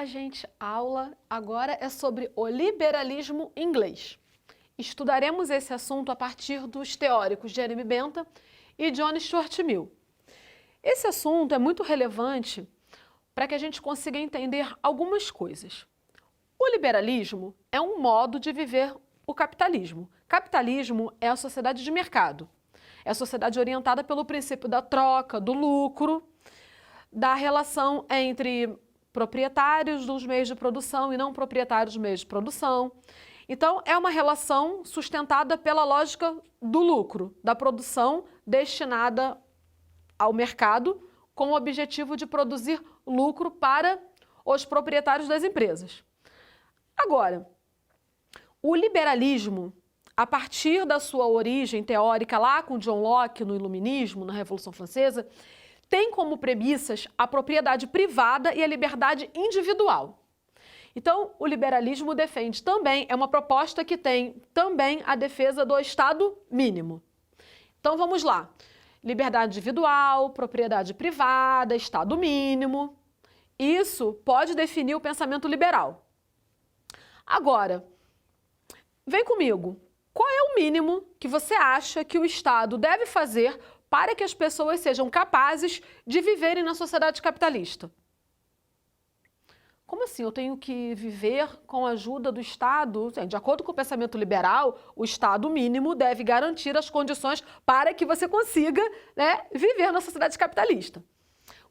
gente, a aula agora é sobre o liberalismo inglês. Estudaremos esse assunto a partir dos teóricos Jeremy Bentham e John Stuart Mill. Esse assunto é muito relevante para que a gente consiga entender algumas coisas. O liberalismo é um modo de viver o capitalismo. Capitalismo é a sociedade de mercado. É a sociedade orientada pelo princípio da troca, do lucro, da relação entre proprietários dos meios de produção e não proprietários dos meios de produção. Então, é uma relação sustentada pela lógica do lucro, da produção destinada ao mercado, com o objetivo de produzir lucro para os proprietários das empresas. Agora, o liberalismo, a partir da sua origem teórica lá com John Locke no Iluminismo, na Revolução Francesa, tem como premissas a propriedade privada e a liberdade individual. Então, o liberalismo defende também, é uma proposta que tem também a defesa do Estado mínimo. Então, vamos lá. Liberdade individual, propriedade privada, Estado mínimo. Isso pode definir o pensamento liberal. Agora, vem comigo. Qual é o mínimo que você acha que o Estado deve fazer para que as pessoas sejam capazes de viverem na sociedade capitalista? Como assim? Eu tenho que viver com a ajuda do Estado? De acordo com o pensamento liberal, o Estado mínimo deve garantir as condições para que você consiga, viver na sociedade capitalista.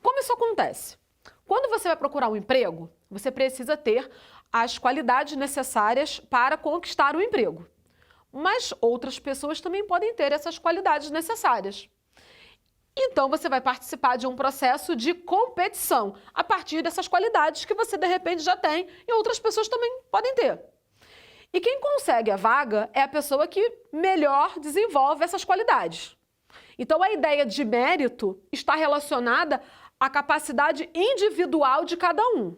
Como isso acontece? Quando você vai procurar um emprego, você precisa ter as qualidades necessárias para conquistar o emprego. Mas outras pessoas também podem ter essas qualidades necessárias. Então, você vai participar de um processo de competição a partir dessas qualidades que você, de repente, já tem e outras pessoas também podem ter. E quem consegue a vaga é a pessoa que melhor desenvolve essas qualidades. Então, a ideia de mérito está relacionada à capacidade individual de cada um.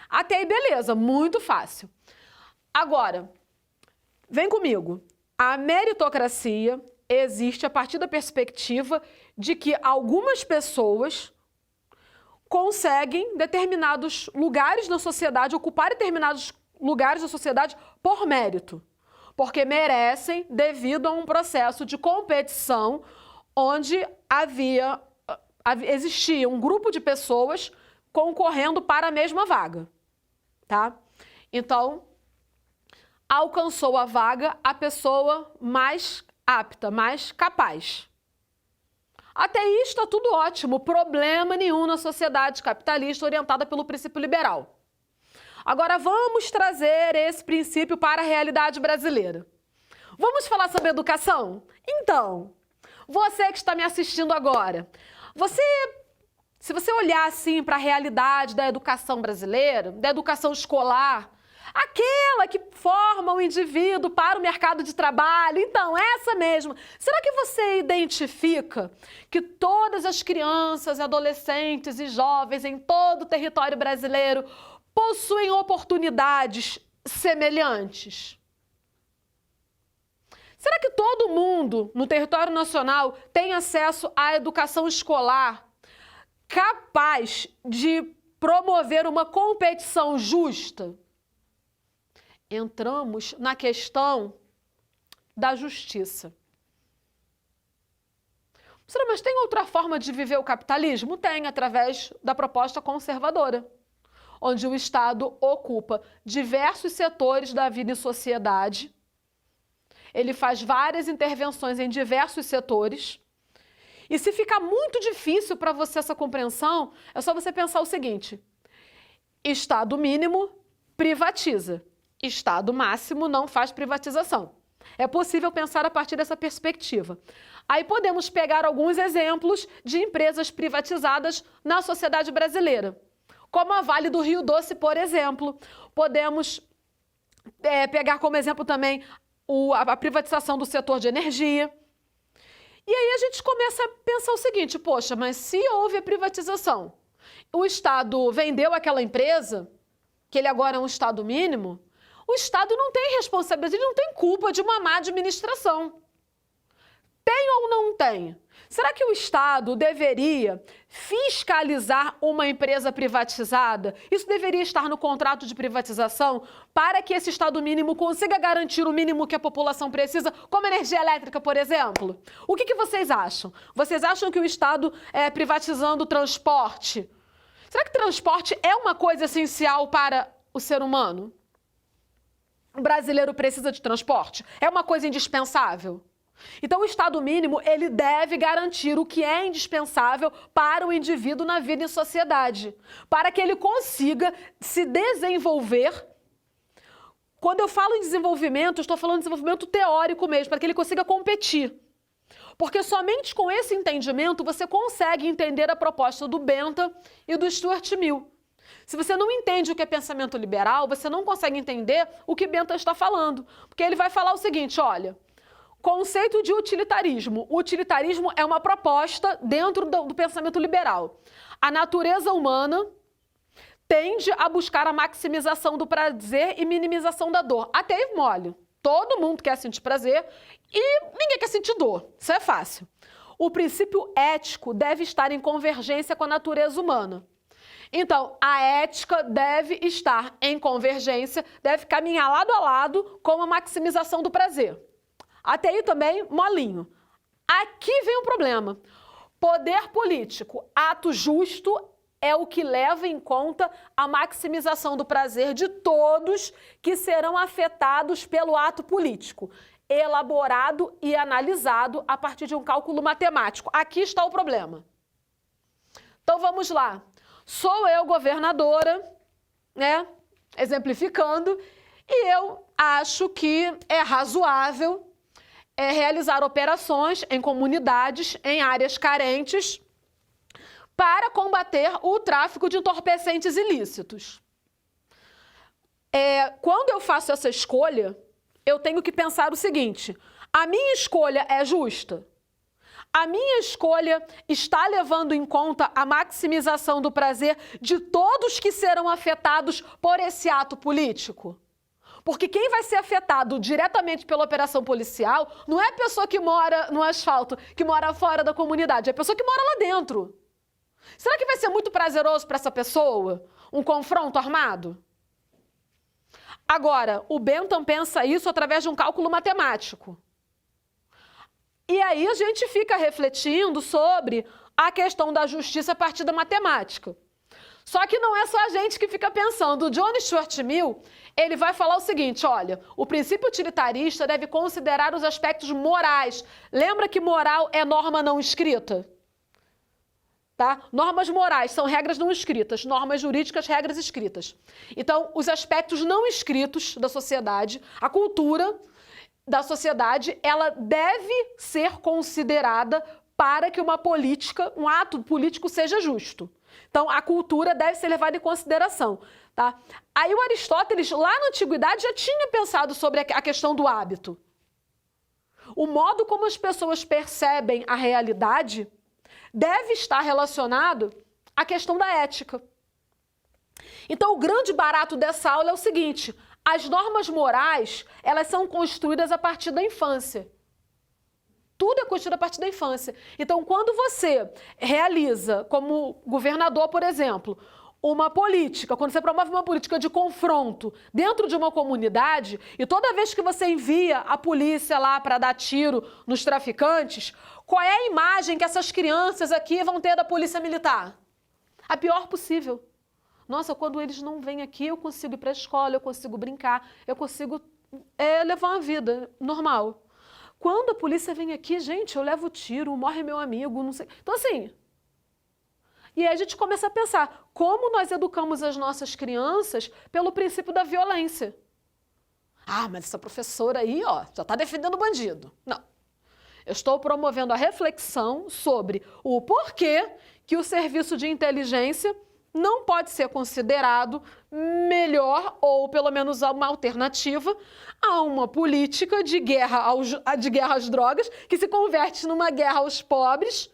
Até aí, beleza, muito fácil. Agora, vem comigo. A meritocracia existe a partir da perspectiva de que algumas pessoas conseguem determinados lugares na sociedade, ocupar determinados lugares da sociedade por mérito, porque merecem devido a um processo de competição onde existia um grupo de pessoas concorrendo para a mesma vaga, tá? Então, alcançou a vaga a pessoa mais apta, mais capaz. Até aí está tudo ótimo, problema nenhum na sociedade capitalista orientada pelo princípio liberal. Agora vamos trazer esse princípio para a realidade brasileira. Vamos falar sobre educação? Então, você que está me assistindo agora, se você olhar assim para a realidade da educação brasileira, da educação escolar, aquela que forma o indivíduo para o mercado de trabalho, então, essa mesma. Será que você identifica que todas as crianças, adolescentes e jovens em todo o território brasileiro possuem oportunidades semelhantes? Será que todo mundo no território nacional tem acesso à educação escolar capaz de promover uma competição justa? Entramos na questão da justiça. Mas tem outra forma de viver o capitalismo? Tem, através da proposta conservadora, onde o Estado ocupa diversos setores da vida e sociedade. Ele faz várias intervenções em diversos setores. E se ficar muito difícil para você essa compreensão, é só você pensar o seguinte: Estado mínimo privatiza. Estado máximo não faz privatização. É possível pensar a partir dessa perspectiva. Aí podemos pegar alguns exemplos de empresas privatizadas na sociedade brasileira, como a Vale do Rio Doce, por exemplo. Podemos pegar como exemplo também a privatização do setor de energia. E aí a gente começa a pensar o seguinte: poxa, mas se houve a privatização, o Estado vendeu aquela empresa, que ele agora é um Estado mínimo, o Estado não tem responsabilidade, ele não tem culpa de uma má administração. Tem ou não tem? Será que o Estado deveria fiscalizar uma empresa privatizada? Isso deveria estar no contrato de privatização para que esse Estado mínimo consiga garantir o mínimo que a população precisa, como energia elétrica, por exemplo? O que vocês acham? Vocês acham que o Estado privatizando o transporte? Será que transporte é uma coisa essencial para o ser humano? O brasileiro precisa de transporte? É uma coisa indispensável? Então, o Estado mínimo, ele deve garantir o que é indispensável para o indivíduo na vida em sociedade, para que ele consiga se desenvolver. Quando eu falo em desenvolvimento, eu estou falando de desenvolvimento teórico mesmo, para que ele consiga competir. Porque somente com esse entendimento você consegue entender a proposta do Bentham e do Stuart Mill. Se você não entende o que é pensamento liberal, você não consegue entender o que Bentham está falando. Porque ele vai falar o seguinte, olha, conceito de utilitarismo. O utilitarismo é uma proposta dentro do pensamento liberal. A natureza humana tende a buscar a maximização do prazer e minimização da dor. Até mole. Todo mundo quer sentir prazer e ninguém quer sentir dor. Isso é fácil. O princípio ético deve estar em convergência com a natureza humana. Então, a ética deve estar em convergência, deve caminhar lado a lado com a maximização do prazer. Até aí também, molinho. Aqui vem um problema. Poder político, ato justo, é o que leva em conta a maximização do prazer de todos que serão afetados pelo ato político, elaborado e analisado a partir de um cálculo matemático. Aqui está o problema. Então vamos lá. Sou eu governadora, né? Exemplificando, e eu acho que é razoável realizar operações em comunidades, em áreas carentes, para combater o tráfico de entorpecentes ilícitos. Quando eu faço essa escolha, eu tenho que pensar o seguinte, a minha escolha é justa? A minha escolha está levando em conta a maximização do prazer de todos que serão afetados por esse ato político? Porque quem vai ser afetado diretamente pela operação policial não é a pessoa que mora no asfalto, que mora fora da comunidade, é a pessoa que mora lá dentro. Será que vai ser muito prazeroso para essa pessoa um confronto armado? Agora, o Bentham pensa isso através de um cálculo matemático. E aí a gente fica refletindo sobre a questão da justiça a partir da matemática. Só que não é só a gente que fica pensando. O John Stuart Mill, ele vai falar o seguinte, olha, o princípio utilitarista deve considerar os aspectos morais. Lembra que moral é norma não escrita? Tá? Normas morais são regras não escritas, normas jurídicas, regras escritas. Então, os aspectos não escritos da sociedade, a cultura da sociedade, ela deve ser considerada para que uma política, um ato político seja justo. Então, a cultura deve ser levada em consideração. Tá? Aí o Aristóteles, lá na Antiguidade, já tinha pensado sobre a questão do hábito. O modo como as pessoas percebem a realidade deve estar relacionado à questão da ética. Então, o grande barato dessa aula é o seguinte, as normas morais, elas são construídas a partir da infância. Tudo é construído a partir da infância. Então, quando você realiza, como governador, por exemplo, uma política, quando você promove uma política de confronto dentro de uma comunidade, e toda vez que você envia a polícia lá para dar tiro nos traficantes, qual é a imagem que essas crianças aqui vão ter da polícia militar? A pior possível. Nossa, quando eles não vêm aqui, eu consigo ir para a escola, eu consigo brincar, eu consigo levar uma vida normal. Quando a polícia vem aqui, gente, eu levo tiro, morre meu amigo, não sei. Então, assim, e aí a gente começa a pensar, como nós educamos as nossas crianças pelo princípio da violência? Ah, mas essa professora aí, ó, já está defendendo o bandido. Não. Eu estou promovendo a reflexão sobre o porquê que o serviço de inteligência não pode ser considerado melhor ou pelo menos uma alternativa a uma política de guerra às drogas que se converte numa guerra aos pobres,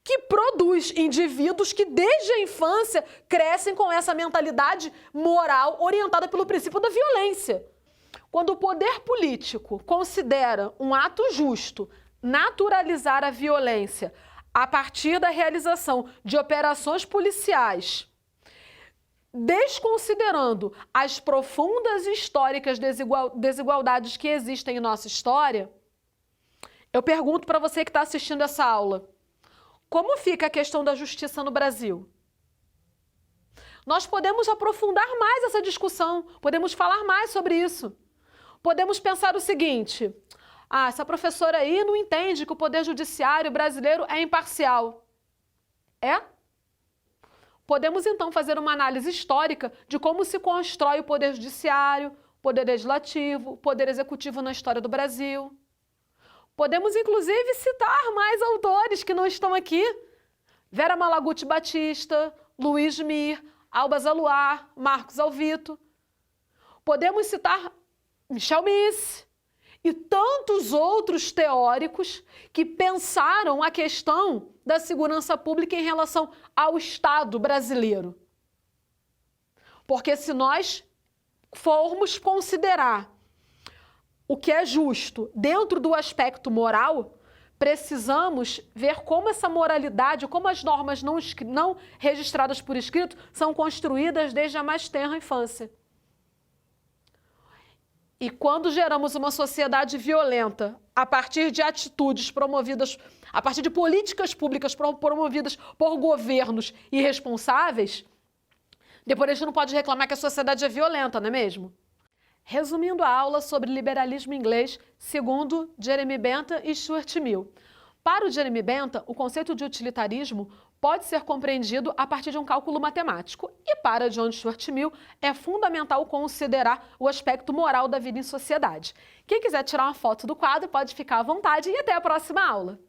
que produz indivíduos que desde a infância crescem com essa mentalidade moral orientada pelo princípio da violência. Quando o poder político considera um ato justo naturalizar a violência a partir da realização de operações policiais, desconsiderando as profundas e históricas desigualdades que existem em nossa história, eu pergunto para você que está assistindo essa aula, como fica a questão da justiça no Brasil? Nós podemos aprofundar mais essa discussão, podemos falar mais sobre isso. Podemos pensar o seguinte, essa professora aí não entende que o poder judiciário brasileiro é imparcial. É? Podemos então fazer uma análise histórica de como se constrói o poder judiciário, poder legislativo, poder executivo na história do Brasil. Podemos inclusive citar mais autores que não estão aqui. Vera Malaguti Batista, Luiz Mir, Alba Zaluar, Marcos Alvito. Podemos citar Michel Miss e tantos outros teóricos que pensaram a questão da segurança pública em relação ao Estado brasileiro. Porque se nós formos considerar o que é justo dentro do aspecto moral, precisamos ver como essa moralidade, como as normas não registradas por escrito são construídas desde a mais tenra infância. E quando geramos uma sociedade violenta a partir de atitudes promovidas, a partir de políticas públicas promovidas por governos irresponsáveis, depois a gente não pode reclamar que a sociedade é violenta, não é mesmo? Resumindo a aula sobre liberalismo inglês, segundo Jeremy Bentham e Stuart Mill. Para o Jeremy Bentham, o conceito de utilitarismo pode ser compreendido a partir de um cálculo matemático. E para John Stuart Mill, é fundamental considerar o aspecto moral da vida em sociedade. Quem quiser tirar uma foto do quadro pode ficar à vontade e até a próxima aula.